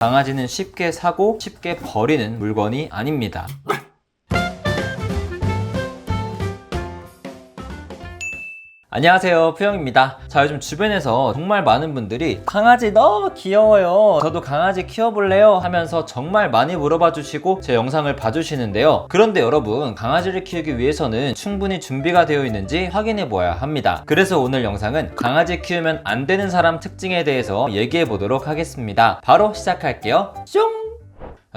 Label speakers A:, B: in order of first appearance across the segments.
A: 강아지는 쉽게 사고 쉽게 버리는 물건이 아닙니다. 안녕하세요, 푸영입니다. 자, 요즘 주변에서 정말 많은 분들이 강아지 너무 귀여워요, 저도 강아지 키워볼래요 하면서 정말 많이 물어봐 주시고 제 영상을 봐주시는데요. 그런데 여러분, 강아지를 키우기 위해서는 충분히 준비가 되어 있는지 확인해 보아야 합니다. 그래서 오늘 영상은 강아지 키우면 안 되는 사람 특징에 대해서 얘기해 보도록 하겠습니다. 바로 시작할게요. 뿅!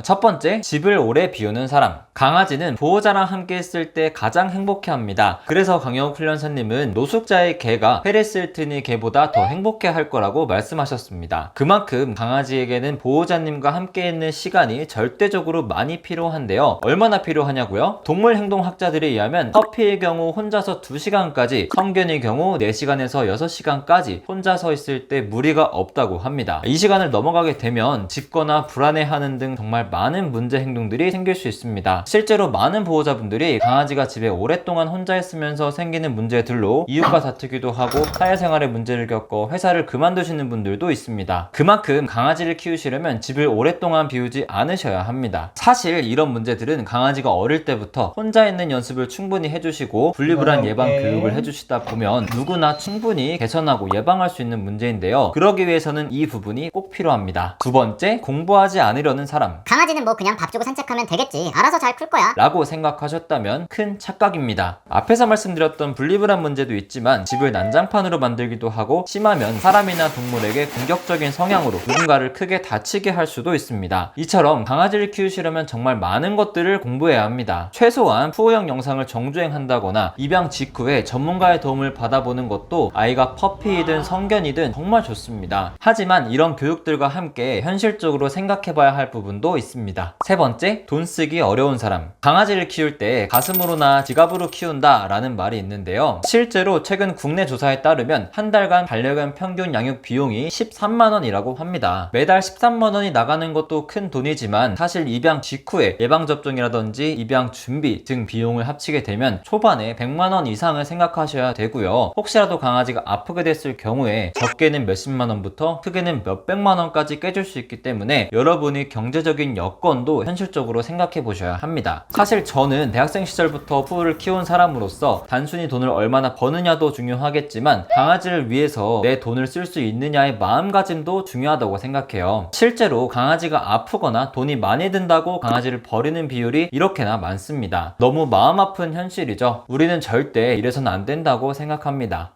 A: 첫 번째, 집을 오래 비우는 사람. 강아지는 보호자랑 함께 있을 때 가장 행복해합니다. 그래서 강영욱 훈련사님은 노숙자의 개가 페리스힐튼의 개보다 더 행복해할 거라고 말씀하셨습니다. 그만큼 강아지에게는 보호자님과 함께 있는 시간이 절대적으로 많이 필요한데요. 얼마나 필요하냐고요? 동물행동학자들에 의하면 퍼피의 경우 혼자서 2시간까지, 성견의 경우 4시간에서 6시간까지 혼자 서 있을 때 무리가 없다고 합니다. 이 시간을 넘어가게 되면 짖거나 불안해하는 등 정말 많은 문제 행동들이 생길 수 있습니다. 실제로 많은 보호자분들이 강아지가 집에 오랫동안 혼자 있으면서 생기는 문제들로 이웃과 다투기도 하고 사회생활에 문제를 겪고 회사를 그만두시는 분들도 있습니다. 그만큼 강아지를 키우시려면 집을 오랫동안 비우지 않으셔야 합니다. 사실 이런 문제들은 강아지가 어릴 때부터 혼자 있는 연습을 충분히 해주시고 분리불안 예방 교육을 해주시다 보면 누구나 충분히 개선하고 예방할 수 있는 문제인데요. 그러기 위해서는 이 부분이 꼭 필요합니다. 두 번째, 공부하지 않으려는 사람.
B: 강아지는 뭐 그냥 밥 주고 산책하면 되겠지, 알아서 잘 클 거야
A: 라고 생각하셨다면 큰 착각입니다. 앞에서 말씀드렸던 분리불안 문제도 있지만 집을 난장판으로 만들기도 하고 심하면 사람이나 동물에게 공격적인 성향으로 누군가를 크게 다치게 할 수도 있습니다. 이처럼 강아지를 키우시려면 정말 많은 것들을 공부해야 합니다. 최소한 푸어형 영상을 정주행한다거나 입양 직후에 전문가의 도움을 받아보는 것도 아이가 퍼피이든 성견이든 정말 좋습니다. 하지만 이런 교육들과 함께 현실적으로 생각해봐야 할 부분도 있습니다. 세 번째, 돈 쓰기 어려운 사람. 강아지를 키울 때 가슴으로나 지갑으로 키운다 라는 말이 있는데요. 실제로 최근 국내 조사에 따르면 한 달간 반려견 평균 양육 비용이 13만원이라고 합니다. 매달 13만원이 나가는 것도 큰 돈이지만 사실 입양 직후에 예방접종이라든지 입양 준비 등 비용을 합치게 되면 초반에 100만원 이상을 생각하셔야 되고요. 혹시라도 강아지가 아프게 됐을 경우에 적게는 몇십만원부터 크게는 몇백만원까지 깨질 수 있기 때문에 여러분이 경제적인 여건도 현실적으로 생각해 보셔야 합니다. 사실 저는 대학생 시절부터 푸를 키운 사람으로서 단순히 돈을 얼마나 버느냐도 중요하겠지만 강아지를 위해서 내 돈을 쓸 수 있느냐의 마음가짐도 중요하다고 생각해요. 실제로 강아지가 아프거나 돈이 많이 든다고 강아지를 버리는 비율이 이렇게나 많습니다. 너무 마음 아픈 현실이죠. 우리는 절대 이래서는 안 된다고 생각합니다.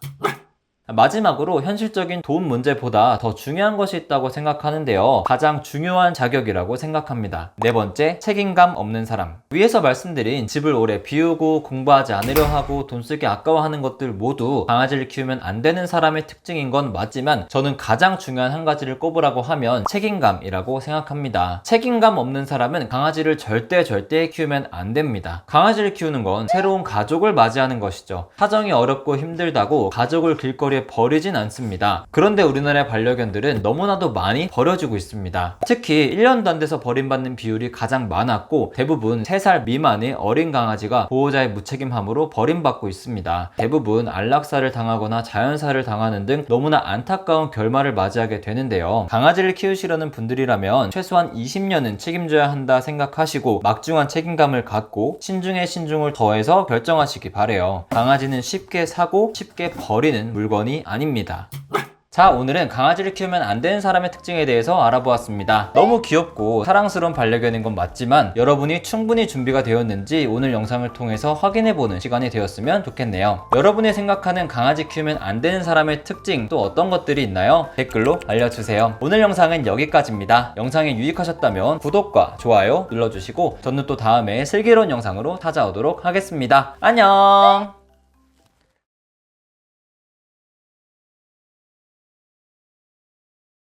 A: 마지막으로 현실적인 돈 문제보다 더 중요한 것이 있다고 생각하는데요. 가장 중요한 자격이라고 생각합니다. 네 번째, 책임감 없는 사람. 위에서 말씀드린 집을 오래 비우고 공부하지 않으려 하고 돈 쓰기 아까워하는 것들 모두 강아지를 키우면 안 되는 사람의 특징인 건 맞지만 저는 가장 중요한 한 가지를 꼽으라고 하면 책임감이라고 생각합니다. 책임감 없는 사람은 강아지를 절대 키우면 안 됩니다. 강아지를 키우는 건 새로운 가족을 맞이하는 것이죠. 사정이 어렵고 힘들다고 가족을 길거리에 버리진 않습니다. 그런데 우리나라의 반려견들은 너무나도 많이 버려지고 있습니다. 특히 1년도 안 돼서 버림받는 비율이 가장 많았고 대부분 3살 미만의 어린 강아지가 보호자의 무책임함으로 버림받고 있습니다. 대부분 안락사를 당하거나 자연사를 당하는 등 너무나 안타까운 결말을 맞이하게 되는데요. 강아지를 키우시려는 분들이라면 최소한 20년은 책임져야 한다 생각하시고 막중한 책임감을 갖고 신중에 신중을 더해서 결정하시기 바래요. 강아지는 쉽게 사고 쉽게 버리는 물건이 아닙니다. 자, 오늘은 강아지를 키우면 안 되는 사람의 특징에 대해서 알아보았습니다. 너무 귀엽고 사랑스러운 반려견인 건 맞지만 여러분이 충분히 준비가 되었는지 오늘 영상을 통해서 확인해보는 시간이 되었으면 좋겠네요. 여러분이 생각하는 강아지 키우면 안 되는 사람의 특징 또 어떤 것들이 있나요? 댓글로 알려주세요. 오늘 영상은 여기까지입니다. 영상이 유익하셨다면 구독과 좋아요 눌러주시고 저는 또 다음에 슬기로운 영상으로 찾아오도록 하겠습니다. 안녕!